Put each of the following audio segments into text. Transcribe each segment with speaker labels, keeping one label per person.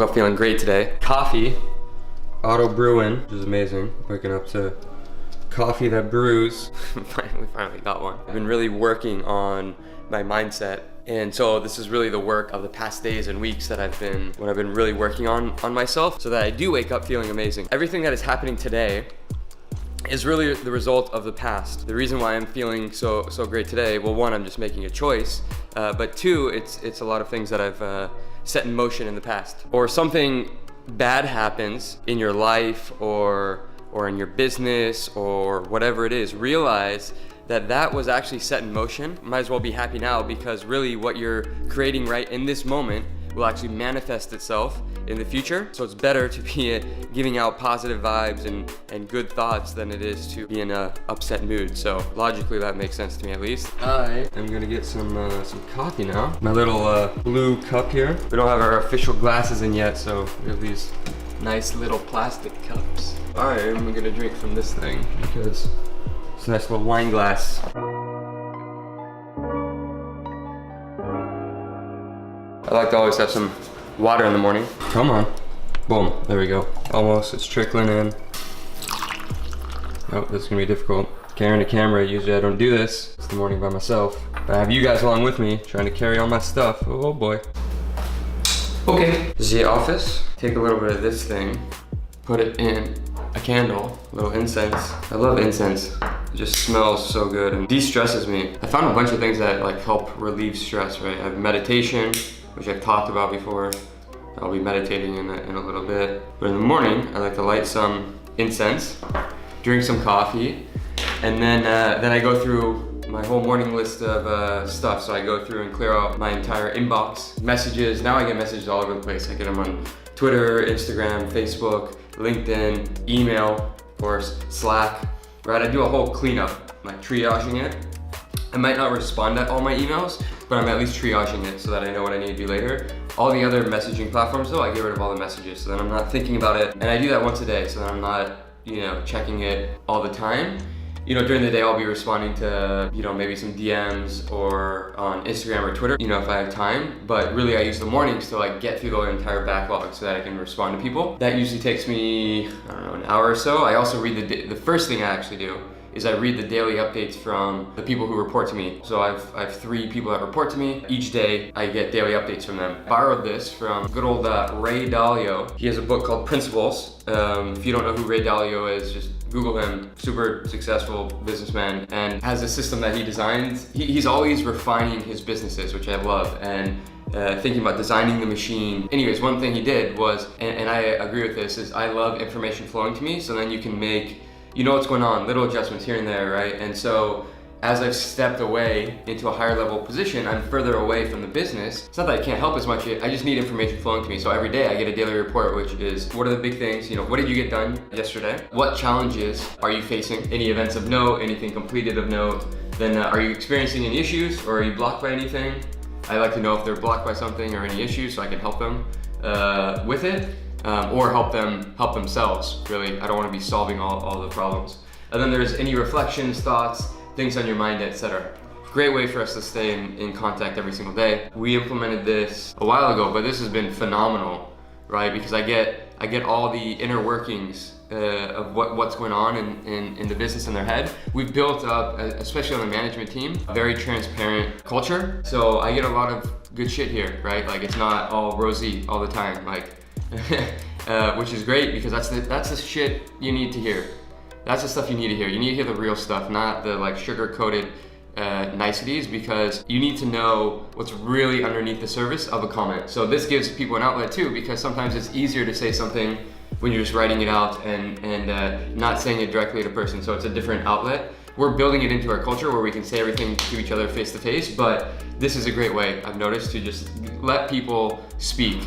Speaker 1: up feeling great today. Coffee, auto brewing, which is amazing. Waking up to coffee that brews. finally got one. I've been really working on my mindset. And so this is really the work of the past days and weeks that I've been really working on myself so that I do wake up feeling amazing. Everything that is happening today is really the result of the past. The reason why I'm feeling so great today, well, one, I'm just making a choice, but two, it's a lot of things that I've set in motion in the past. Or something bad happens in your life or in your business or whatever it is, realize that was actually set in motion. Might as well be happy now, because really what you're creating right in this moment will actually manifest itself in the future. So it's better to be giving out positive vibes and good thoughts than it is to be in a upset mood. So logically that makes sense to me, at least. I am gonna get some coffee now. My little blue cup here. We don't have our official glasses in yet, so we have these nice little plastic cups. I am gonna drink from this thing because it's a nice little wine glass. I like to always have some water in the morning. Come on. Boom, there we go. Almost, it's trickling in. Oh, this is gonna be difficult. Carrying a camera, usually I don't do this. It's the morning by myself. But I have you guys along with me, trying to carry all my stuff. Oh boy. Okay, this is the office. Take a little bit of this thing, put it in a candle, a little incense. I love incense. It just smells so good and de-stresses me. I found a bunch of things that like help relieve stress, right? I have meditation, which I've talked about before. I'll be meditating in a little bit. But in the morning, I like to light some incense, drink some coffee, and then I go through my whole morning list of stuff. So I go through and clear out my entire inbox. Messages, now I get messages all over the place. I get them on Twitter, Instagram, Facebook, LinkedIn, email, of course, Slack, right? I do a whole cleanup, like triaging it. I might not respond to all my emails, but I'm at least triaging it so that I know what I need to do later. All the other messaging platforms though, I get rid of all the messages so then I'm not thinking about it. And I do that once a day so that I'm not, checking it all the time. During the day I'll be responding to, maybe some DMs or on Instagram or Twitter, if I have time. But really I use the mornings to like get through the entire backlog so that I can respond to people. That usually takes me, an hour or so. I also read the first thing I actually do is I read the daily updates from the people who report to me. So I have 3 people that report to me. Each day I get daily updates from them. I borrowed this from good old Ray Dalio. He has a book called Principles. If you don't know who Ray Dalio is, just Google him. Super successful businessman and has a system that he designed. He's always refining his businesses, which I love, and thinking about designing the machine. Anyways, one thing he did was, and I agree with this, is I love information flowing to me, so then you can make what's going on, little adjustments here and there, right? And so as I've stepped away into a higher level position, I'm further away from the business. It's not that I can't help as much, I just need information flowing to me. So every day I get a daily report, which is what are the big things, what did you get done yesterday? What challenges are you facing? Any events of note, anything completed of note? Then are you experiencing any issues or are you blocked by anything? I like to know if they're blocked by something or any issues so I can help them with it. Or help themselves, really. I don't want to be solving all the problems. And then there's any reflections, thoughts, things on your mind, etc. Great way for us to stay in contact every single day. We implemented this a while ago, but this has been phenomenal, right? Because I get all the inner workings of what's going on in the business in their head. We've built up, especially on the management team, a very transparent culture. So I get a lot of good shit here, right? Like it's not all rosy all the time, like. Which is great because that's the shit you need to hear. That's the stuff you need to hear. You need to hear the real stuff, not the like sugar-coated niceties, because you need to know what's really underneath the surface of a comment. So this gives people an outlet too, because sometimes it's easier to say something when you're just writing it out and not saying it directly to a person. So it's a different outlet. We're building it into our culture where we can say everything to each other face to face, but this is a great way, I've noticed, to just let people speak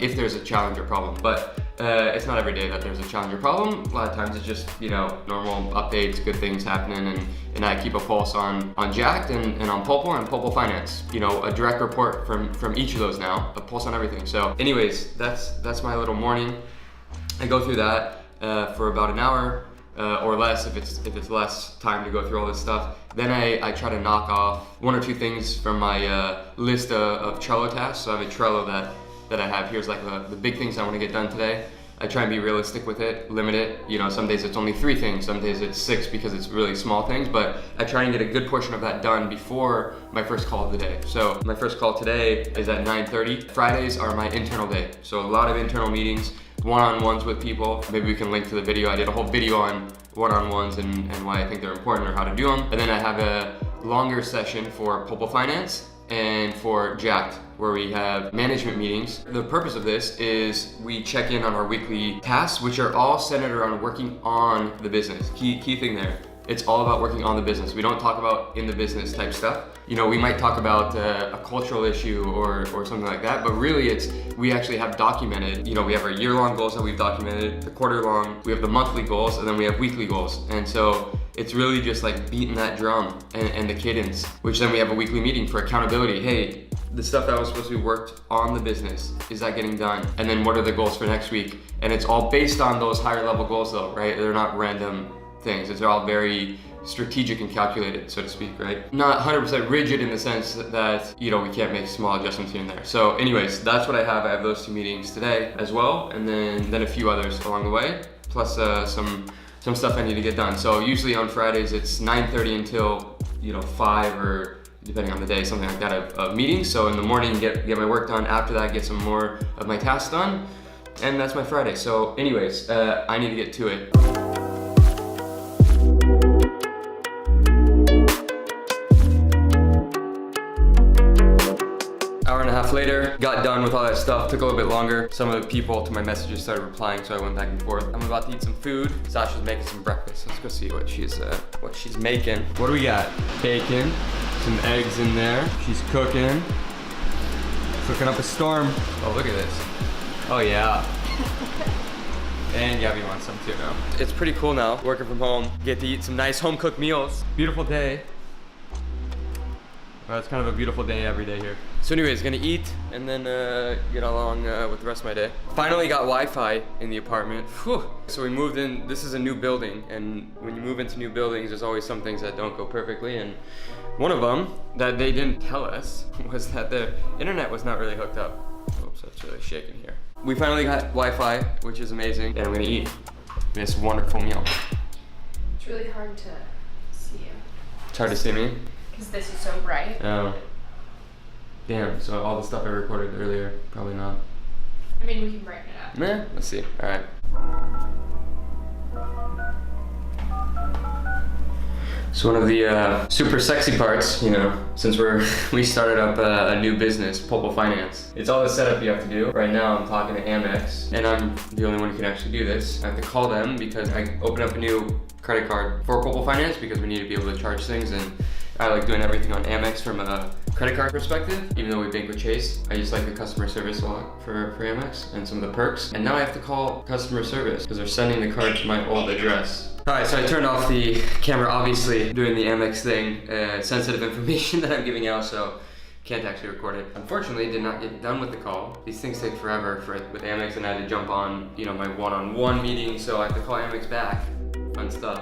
Speaker 1: if there's a challenge or problem. But it's not every day that there's a challenge or problem. A lot of times it's just, normal updates, good things happening, and I keep a pulse on Jacked and on Polpo and Polpo Finance. A direct report from each of those now, a pulse on everything. So anyways, that's my little morning. I go through that for about an hour. Or less if it's less time to go through all this stuff. Then I try to knock off 1 or 2 things from my list of Trello tasks. So I have a Trello that that I have. Here's like the big things I want to get done today. I try and be realistic with it, limit it. You know, some days it's only 3 things, some days it's 6 because it's really small things, but I try and get a good portion of that done before my first call of the day. So my first call today is at 9:30. Fridays are my internal day. So a lot of internal meetings, one-on-ones with people. Maybe we can link to the video. I did a whole video on one-on-ones and why I think they're important or how to do them. And then I have a longer session for Polpo Finance and for Jacked, where we have management meetings. The purpose of this is we check in on our weekly tasks, which are all centered around working on the business. Key thing there. It's all about working on the business. We don't talk about in the business type stuff. You know, we might talk about a cultural issue or something like that, but really we actually have documented, you know, we have our year-long goals that we've documented, the quarter-long, we have the monthly goals, and then we have weekly goals. And so it's really just like beating that drum and the cadence, which then we have a weekly meeting for accountability. Hey, the stuff that was supposed to be worked on the business, is that getting done? And then what are the goals for next week? And it's all based on those higher level goals though, right? They're not random things. It's all very strategic and calculated, so to speak, right? Not 100% rigid in the sense that, you know, we can't make small adjustments here and there. So anyways, that's what I have. I have those 2 meetings today as well, and then a few others along the way, plus some stuff I need to get done. So usually on Fridays, it's 9:30 until, you know, 5 or depending on the day, something like that of meetings. So in the morning, get my work done. After that, get some more of my tasks done. And that's my Friday. So anyways, I need to get to it. Hour and a half later, got done with all that stuff, took a little bit longer. Some of the people to my messages started replying, so I went back and forth. I'm about to eat some food. Sasha's making some breakfast. Let's go see what she's making. What do we got? Bacon, some eggs in there. She's cooking up a storm. Oh, look at this. Oh yeah. And Gabby wants some too now. It's pretty cool now, working from home. Get to eat some nice home cooked meals. Beautiful day. Well, it's kind of a beautiful day every day here. So anyways, gonna eat and then get along with the rest of my day. Finally got Wi-Fi in the apartment. Whew. So we moved in, this is a new building, and when you move into new buildings, there's always some things that don't go perfectly, and one of them that they didn't tell us was that the internet was not really hooked up. Oops, that's really shaking here. We finally got Wi-Fi, which is amazing, and I'm gonna eat this wonderful meal.
Speaker 2: It's really hard to see you.
Speaker 1: It's hard to see me?
Speaker 2: Because this is so bright.
Speaker 1: Oh. Damn, so all the stuff I recorded earlier, probably not.
Speaker 2: I mean, we can brighten it up.
Speaker 1: Nah, let's see. All right. So one of the super sexy parts, you know, since we started up a new business, Polpo Finance. It's all the setup you have to do. Right now I'm talking to Amex, and I'm the only one who can actually do this. I have to call them because I opened up a new credit card for Polpo Finance because we need to be able to charge things, and I like doing everything on Amex from a credit card perspective. Even though we bank with Chase, I just like the customer service a lot for Amex and some of the perks. And now I have to call customer service because they're sending the card to my old address. All right, so I turned off the camera, obviously doing the Amex thing, sensitive information that I'm giving out, so can't actually record it. Unfortunately, did not get done with the call. These things take forever with Amex, and I had to jump on, you know, my one-on-one meeting, so I have to call Amex back. Fun stuff.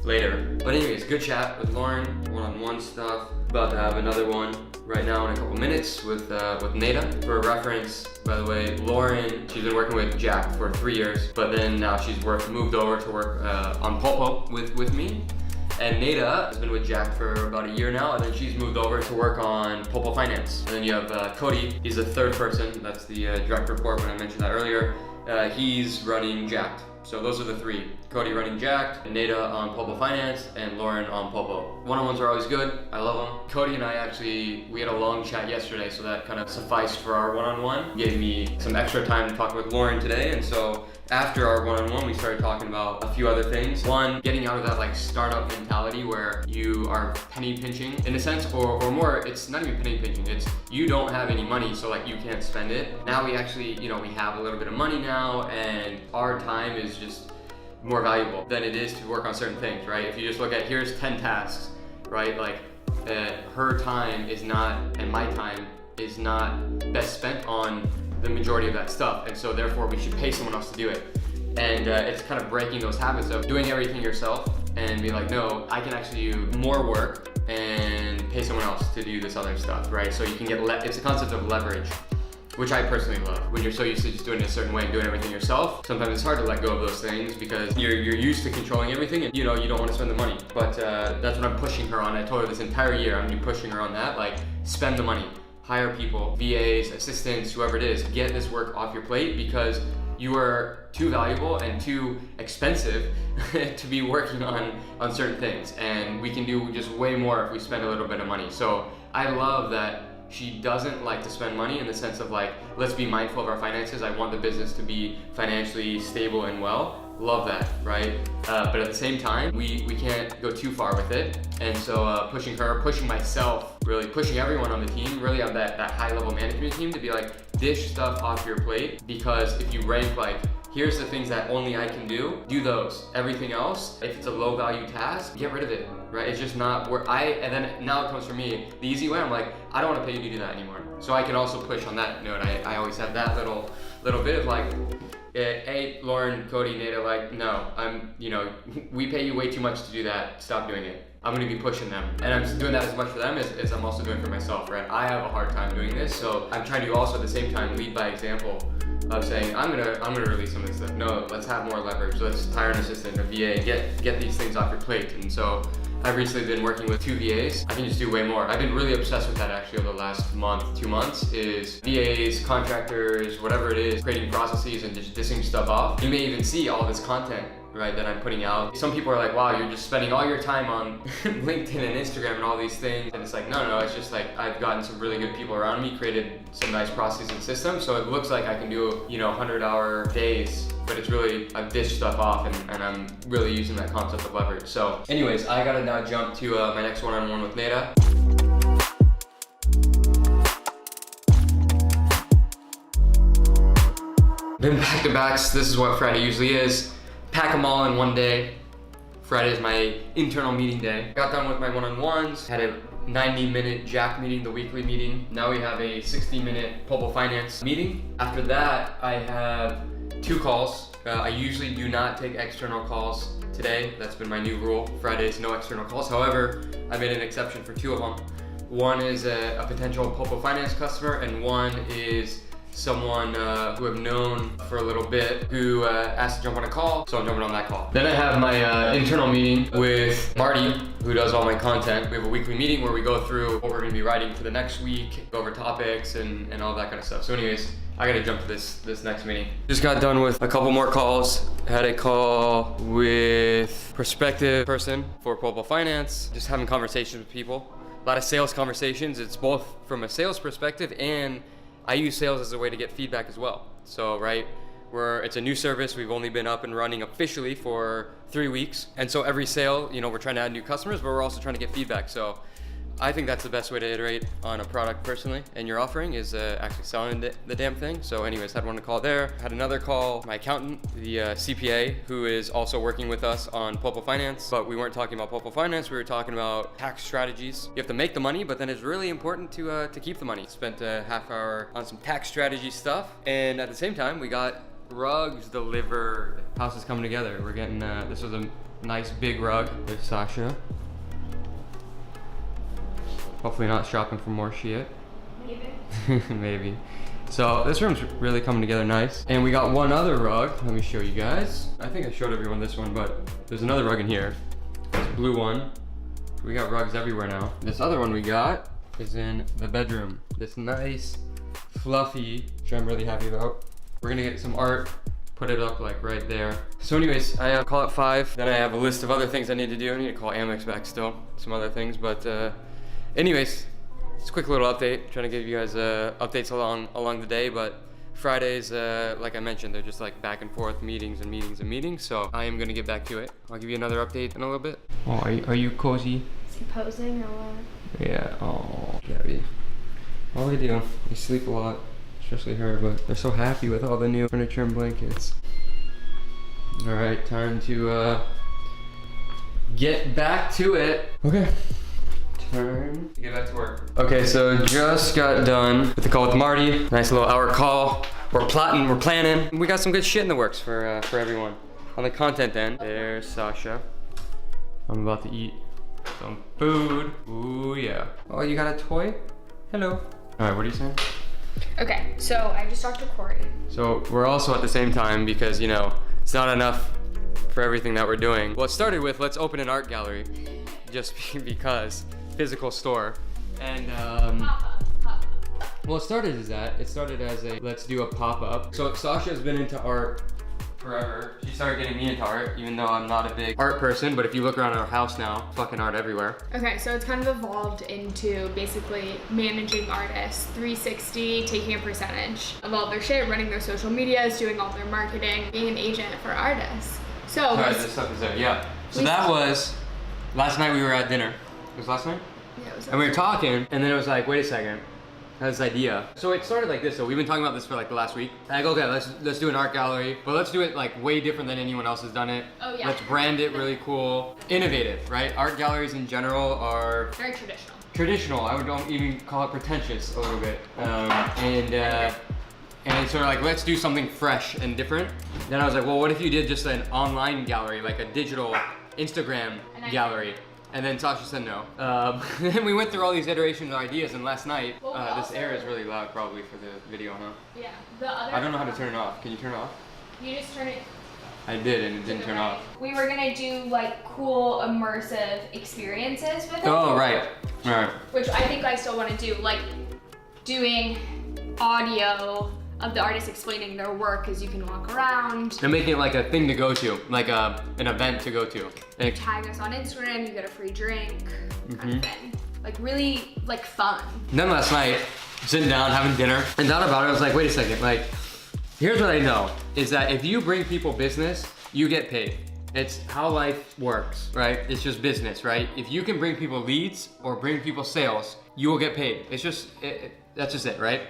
Speaker 1: Later. But anyways, good chat with Lauren, one-on-one stuff. About to have another one right now in a couple minutes with Nada. For reference, by the way, Lauren, she's been working with Jack for 3 years, but then now she's moved over to work on Polpo with me. And Nada has been with Jack for about a year now, and then she's moved over to work on Polpo Finance. And then you have Cody, he's the third person, that's the direct report when I mentioned that earlier. He's running Jacked. So those are the 3. Cody running Jacked, Nada on Polpo Finance, and Lauren on Polpo. One-on-ones are always good. I love them. Cody and I we had a long chat yesterday, so that kind of sufficed for our one-on-one. Gave me some extra time to talk with Lauren today, and so after our one-on-one, we started talking about a few other things. One, getting out of that like startup mentality where you are penny pinching in a sense, or more, it's not even penny pinching, it's you don't have any money, so like you can't spend it. Now we actually, you know, we have a little bit of money now, and our time is just more valuable than it is to work on certain things, right? If you just look at, here's 10 tasks, right? Like her time is not, and my time is not best spent on the majority of that stuff, and so therefore we should pay someone else to do it. And it's kind of breaking those habits of doing everything yourself and be like, no, I can actually do more work and pay someone else to do this other stuff, right? So you can get, it's a concept of leverage. which I personally love. When you're so used to just doing it a certain way and doing everything yourself, sometimes it's hard to let go of those things because you're used to controlling everything and you know you don't want to spend the money. But that's what I'm pushing her on. I told her this entire year I'm gonna be pushing her on that, like spend the money. Hire people, VAs, assistants, whoever it is, get this work off your plate because you are too valuable and too expensive to be working on certain things. And we can do just way more if we spend a little bit of money. So I love that she doesn't like to spend money in the sense of like, let's be mindful of our finances. I want the business to be financially stable and well. Love that, right? But at the same time, we can't go too far with it. And so pushing her, pushing myself, really pushing everyone on the team, really on that high level management team to be like, dish stuff off your plate, because if you rank like, here's the things that only I can do those. Everything else, if it's a low value task, get rid of it, right? It's just not where and then now it comes from me, the easy way, I'm like, I don't wanna pay you to do that anymore. So I can also push on that note. I always have that little bit of like, hey, Lauren, Cody, Nada, like, no, we pay you way too much to do that, stop doing it. I'm gonna be pushing them. And I'm just doing that as much for them as I'm also doing for myself, right? I have a hard time doing this, so I'm trying to also at the same time lead by example of saying, I'm gonna release some of this stuff. No, let's have more leverage. Let's hire an assistant, a VA, get these things off your plate. And so I've recently been working with 2 VAs. I can just do way more. I've been really obsessed with that actually over the last month, 2 months, is VAs, contractors, whatever it is, creating processes and just dissing stuff off. You may even see all this content, right, that I'm putting out. Some people are like, wow, you're just spending all your time on LinkedIn and Instagram and all these things. And it's like, no, it's just like, I've gotten some really good people around me, created some nice processes and systems. So it looks like I can do, 100-hour days, but it's really, I've dished stuff off and I'm really using that concept of leverage. So anyways, I gotta now jump to my next one-on-one with Nada. Been back to backs. This is what Friday usually is. Pack them all in one day. Friday is my internal meeting day. Got done with my one-on-ones, had a 90-minute Jack meeting, the weekly meeting. Now we have a 60-minute Polpo Finance meeting. After that, I have 2 calls. I usually do not take external calls today. That's been my new rule. Fridays, no external calls. However, I made an exception for 2 of them. One is a potential Polpo Finance customer, and one is someone who I've known for a little bit who asked to jump on a call, so I'm jumping on that call. Then I have my internal meeting with Marty, who does all my content. We have a weekly meeting where we go through what we're gonna be writing for the next week, go over topics and all that kind of stuff. So anyways, I gotta jump to this next meeting. Just got done with a couple more calls. Had a call with prospective person for Polpo Finance, just having conversations with people. A lot of sales conversations. It's both from a sales perspective and I use sales as a way to get feedback as well. So, right, it's a new service. We've only been up and running officially for 3 weeks. And so every sale, we're trying to add new customers, but we're also trying to get feedback. So I think that's the best way to iterate on a product personally. And your offering is actually selling the damn thing. So anyways, had one call there. Had another call, my accountant, the CPA, who is also working with us on Polpo Finance. But we weren't talking about Polpo Finance, we were talking about tax strategies. You have to make the money, but then it's really important to keep the money. Spent a half hour on some tax strategy stuff. And at the same time, we got rugs delivered. House is coming together. We're getting, this was a nice big rug with Sasha. Hopefully not shopping for more shit. Maybe. Maybe. So this room's really coming together nice. And we got one other rug. Let me show you guys. I think I showed everyone this one, but there's another rug in here. This blue one. We got rugs everywhere now. This other one we got is in the bedroom. This nice, fluffy, which I'm really happy about. We're gonna get some art, put it up like right there. So anyways, I have a call at 5. Then I have a list of other things I need to do. I need to call Amex back still, some other things, but anyways, just a quick little update. Trying to give you guys updates along the day, but Fridays, like I mentioned, they're just like back and forth meetings and meetings and meetings. So I am gonna get back to it. I'll give you another update in a little bit. Oh, are you cozy?
Speaker 2: Is he posing or what?
Speaker 1: Yeah. Oh, Gabby. All we do, we sleep a lot, especially her. But they're so happy with all the new furniture and blankets. All right, time to get back to it. Okay. Turn to get back to work. Okay, so just got done with the call with Marty. Nice little hour call. We're plotting, we're planning. We got some good shit in the works for everyone. On the content end, there's Sasha. I'm about to eat some food. Ooh yeah. Oh, you got a toy? Hello. All right, what are you saying?
Speaker 2: Okay, so I just talked to Corey.
Speaker 1: So we're also at the same time because, you know, it's not enough for everything that we're doing. Well, it started with, let's open an art gallery, just because, physical store. And,
Speaker 2: Pop-up.
Speaker 1: well, it started as that. It started as a, let's do a pop-up. So Sasha's been into art forever. She started getting me into art, even though I'm not a big art person, but if you look around our house now, fucking art everywhere.
Speaker 2: Okay, so it's kind of evolved into basically managing artists, 360, taking a percentage of all their shit, running their social medias, doing all their marketing, being an agent for artists. So
Speaker 1: Sorry, this stuff is there, yeah. So that was, last night we were at dinner. It was last night?
Speaker 2: Yeah, it was
Speaker 1: And we were talking, and then it was like, wait a second. I had this idea. So it started like this. So we've been talking about this for like the last week. Like, okay, let's do an art gallery, but let's do it like way different than anyone else has done it.
Speaker 2: Oh yeah.
Speaker 1: Let's brand it really cool, innovative, right? Art galleries in general are
Speaker 2: very traditional.
Speaker 1: Traditional. I don't even call it pretentious a little bit. And it's sort of like, let's do something fresh and different. Then I was like, well, what if you did just an online gallery, like a digital Instagram gallery? And then Sasha said no. Then we went through all these iterations of ideas, and last night, this air is really loud probably for the video, huh?
Speaker 2: Yeah. The other
Speaker 1: I don't know how to turn it off. Can you turn it off?
Speaker 2: You just turn it.
Speaker 1: I did, and it didn't turn off.
Speaker 2: We were gonna do like cool immersive experiences with it.
Speaker 1: Oh, right. Alright.
Speaker 2: Which I think I still want to do, like doing audio of the artist explaining their work as you can walk around.
Speaker 1: And making it like a thing to go to, like an event to go to. And
Speaker 2: Tag us on Instagram, you get a free drink, kind of thing. Like really like fun.
Speaker 1: And then last night, sitting down, having dinner, and thought about it, I was like, wait a second, like, here's what I know, is that if you bring people business, you get paid. It's how life works, right? It's just business, right? If you can bring people leads or bring people sales, you will get paid. It's just, that's just it, right?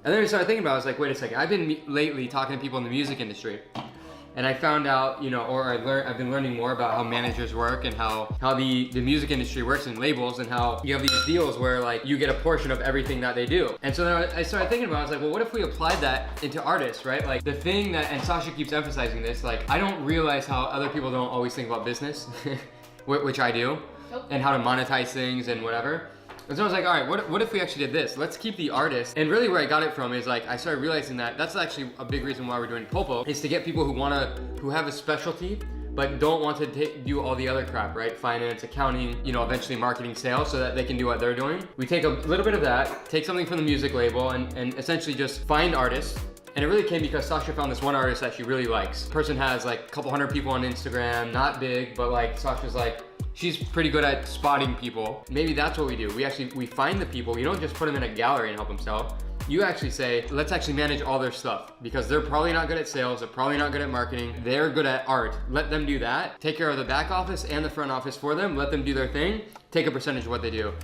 Speaker 1: And then we started thinking about it, I was like, wait a second, I've been lately talking to people in the music industry, and I found out, you know, or I've been learning more about how managers work and how the music industry works in labels, and how you have these deals where like you get a portion of everything that they do. And so then I started thinking about it, I was like, well, what if we applied that into artists, right? Like the thing that, and Sasha keeps emphasizing this, like I don't realize how other people don't always think about business, which I do, and how to monetize things and whatever. And so I was like, all right, what if we actually did this? Let's keep the artist. And really where I got it from is like, I started realizing that that's actually a big reason why we're doing Polpo, is to get people who have a specialty, but don't want to do all the other crap, right? Finance, accounting, you know, eventually marketing, sales, so that they can do what they're doing. We take a little bit of that, take something from the music label, and essentially just find artists. And it really came because Sasha found this one artist that she really likes. The person has like a couple hundred people on Instagram, not big, but like Sasha's like, she's pretty good at spotting people. Maybe that's what we do. We find the people. You don't just put them in a gallery and help them sell. You actually say, let's actually manage all their stuff, because they're probably not good at sales. They're probably not good at marketing. They're good at art. Let them do that. Take care of the back office and the front office for them. Let them do their thing. Take a percentage of what they do.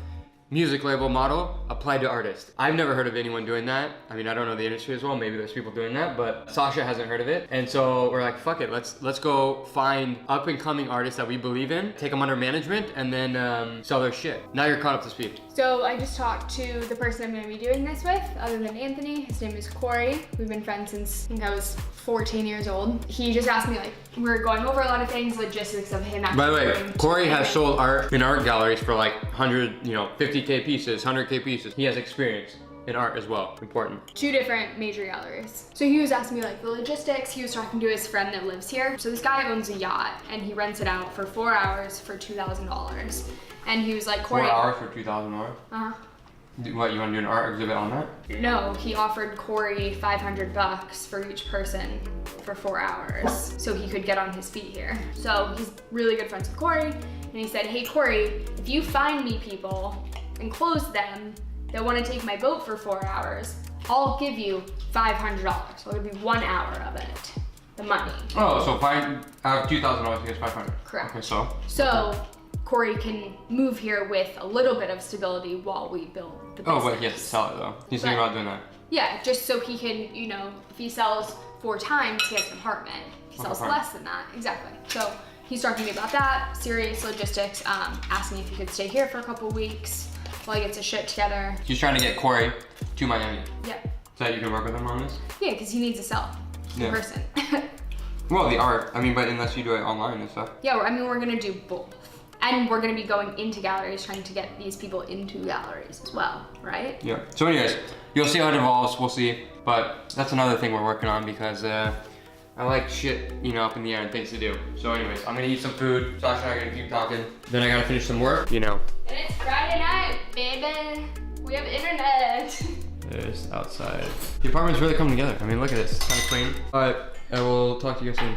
Speaker 1: Music label model applied to artists. I've never heard of anyone doing that. I mean, I don't know the industry as well. Maybe there's people doing that, but Sasha hasn't heard of it. And so we're like, fuck it. Let's go find up and coming artists that we believe in, take them under management, and then sell their shit. Now you're caught up to speed.
Speaker 2: So I just talked to the person I'm gonna be doing this with, other than Anthony. His name is Corey. We've been friends since I think I was 14 years old. He just asked me, like, we were going over a lot of things, logistics of him actually.
Speaker 1: By the way, Corey has sold art in art galleries for like 100, 50K pieces, 100K pieces. He has experience in art as well. Important. 2 different major galleries. So he was asking me like the logistics. He was talking to his friend that lives here. So this guy owns a yacht and he rents it out for 4 hours for $2,000. And he was like, Corey. 4 hours for $2,000?
Speaker 2: Uh-huh.
Speaker 1: What, you want to do an art exhibit on that?
Speaker 2: No, he offered Corey $500 for each person for 4 hours so he could get on his feet here. So he's really good friends with Corey, and he said, hey Corey, if you find me people and close them that want to take my boat for 4 hours, I'll give you $500. I'll give you 1 hour of it, the money.
Speaker 1: Oh, so out of $2,000 he gets $500.
Speaker 2: Correct.
Speaker 1: Okay, so?
Speaker 2: So Corey can move here with a little bit of stability while we build the business.
Speaker 1: Oh, but he has to sell it though. He's thinking about doing that.
Speaker 2: Yeah, just so he can, if he sells 4 times, he has an apartment. If he sells less than that, exactly. So he's talking to me about that, serious logistics, asking if he could stay here for a couple weeks while he gets his shit together.
Speaker 1: He's trying to get Corey to Miami.
Speaker 2: Yep.
Speaker 1: So that you can work with him on this?
Speaker 2: Yeah, because he needs to sell in person.
Speaker 1: Well, the art, but unless you do it online and stuff.
Speaker 2: Yeah, we're gonna do both. And we're gonna be going into galleries, trying to get these people into galleries as well, right?
Speaker 1: Yeah. So anyways, you'll see how it evolves, we'll see. But that's another thing we're working on because I like shit, you know, up in the air and things to do. So anyways, I'm gonna eat some food. Sasha and I are gonna keep talking. Then I gotta finish some work, you know.
Speaker 2: And it's Friday night, baby. We have internet.
Speaker 1: There's outside. The apartment's really coming together. I mean, look at this, it's kind of clean. All right, I will talk to you guys soon.